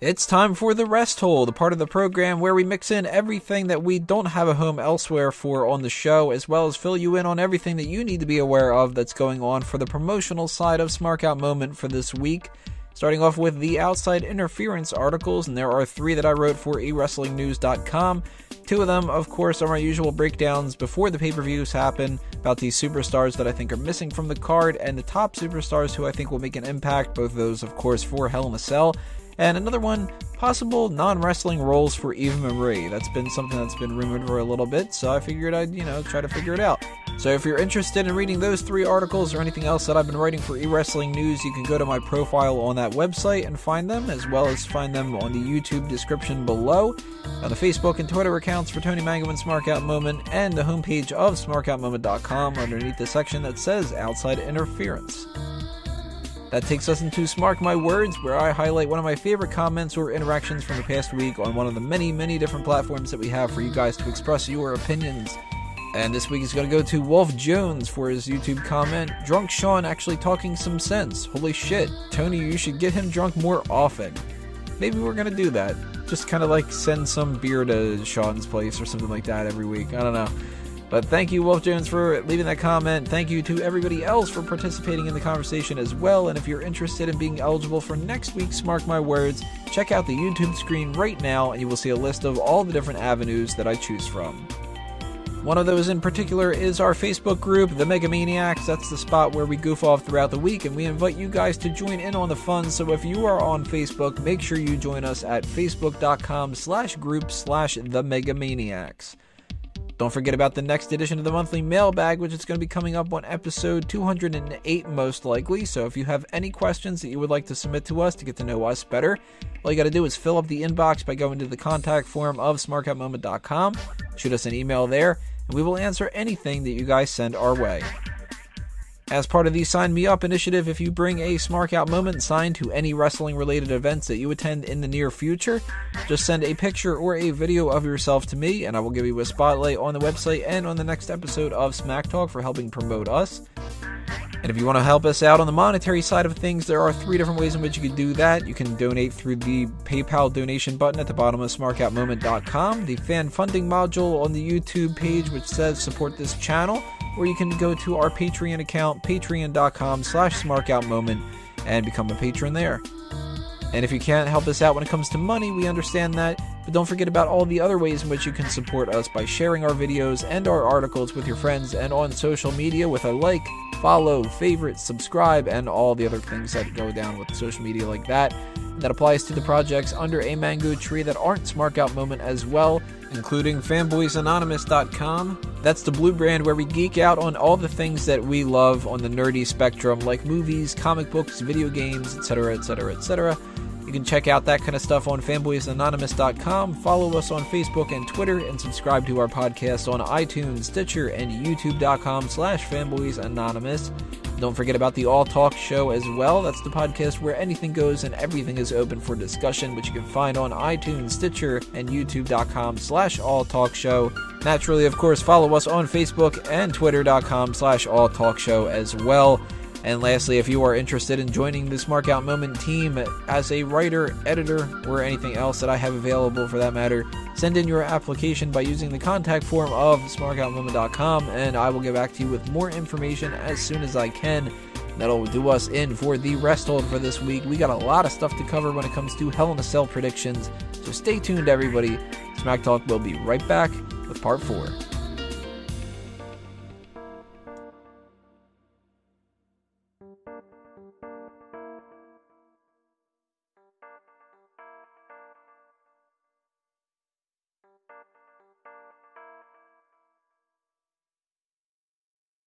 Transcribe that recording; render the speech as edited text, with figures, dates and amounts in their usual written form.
It's time for the Rest Hole, the part of the program where we mix in everything that we don't have a home elsewhere for on the show, as well as fill you in on everything that you need to be aware of that's going on for the promotional side of Smark Out Moment for this week. Starting off with the Outside Interference articles, and there are 3 that I wrote for eWrestlingNews.com. 2 of them, of course, are my usual breakdowns before the pay-per-views happen about these superstars that I think are missing from the card, and the top superstars who I think will make an impact, both of those, of course, for Hell in a Cell. And another one, possible non-wrestling roles for Eva Marie. That's been something that's been rumored for a little bit, so I figured I'd, try to figure it out. So if you're interested in reading those 3 articles or anything else that I've been writing for eWrestling News, you can go to my profile on that website and find them, as well as find them on the YouTube description below, on the Facebook and Twitter accounts for Tony Mango and Smark Out Moment, and the homepage of smarkoutmoment.com underneath the section that says Outside Interference. That takes us into Smark My Words, where I highlight one of my favorite comments or interactions from the past week on one of the many, many different platforms that we have for you guys to express your opinions. And this week is going to go to Wolf Jones for his YouTube comment, "Drunk Shaun actually talking some sense. Holy shit, Tony, you should get him drunk more often." Maybe we're going to do that. Just kind of like send some beer to Shaun's place or something like that every week. I don't know. But thank you, Wolf Jones, for leaving that comment. Thank you to everybody else for participating in the conversation as well. And if you're interested in being eligible for next week's Smark My Words, check out the YouTube screen right now and you will see a list of all the different avenues that I choose from. One of those in particular is our Facebook group, The Megamaniacs. That's the spot where we goof off throughout the week, and we invite you guys to join in on the fun. So if you are on Facebook, make sure you join us at facebook.com/group/The Megamaniacs. Don't forget about the next edition of the monthly mailbag, which is going to be coming up on episode 208 most likely. So if you have any questions that you would like to submit to us to get to know us better, all you got to do is fill up the inbox by going to the contact form of smarkoutmoment.com, shoot us an email there, and we will answer anything that you guys send our way. As part of the Sign Me Up initiative, if you bring a Smark Out Moment sign to any wrestling-related events that you attend in the near future, just send a picture or a video of yourself to me, and I will give you a spotlight on the website and on the next episode of Smack Talk for helping promote us. And if you want to help us out on the monetary side of things, there are 3 different ways in which you can do that. You can donate through the PayPal donation button at the bottom of smarkoutmoment.com, the fan funding module on the YouTube page which says support this channel, or you can go to our Patreon account, patreon.com/smarkoutmoment, and become a patron there. And if you can't help us out when it comes to money, we understand that, but don't forget about all the other ways in which you can support us by sharing our videos and our articles with your friends and on social media with a like, follow, favorite, subscribe, and all the other things that go down with social media like that. And that applies to the projects under a mango tree that aren't Smark Out Moment as well, including fanboysanonymous.com. That's the blue brand where we geek out on all the things that we love on the nerdy spectrum, like movies, comic books, video games, etc., etc., etc. You can check out that kind of stuff on fanboysanonymous.com, follow us on Facebook and Twitter, and subscribe to our podcast on iTunes, Stitcher, and youtube.com/fanboysanonymous. Don't forget about the All Talk Show as well. That's the podcast where anything goes and everything is open for discussion, which you can find on iTunes, Stitcher, and youtube.com/alltalkshow. Naturally, of course, follow us on Facebook and twitter.com/alltalkshow as well. And lastly, if you are interested in joining the Smark Out Moment team as a writer, editor, or anything else that I have available for that matter, send in your application by using the contact form of smarkoutmoment.com, and I will get back to you with more information as soon as I can. That'll do us in for the Rest Hold for this week. We got a lot of stuff to cover when it comes to Hell in a Cell predictions, so stay tuned, everybody. Smack Talk will be right back with part 4.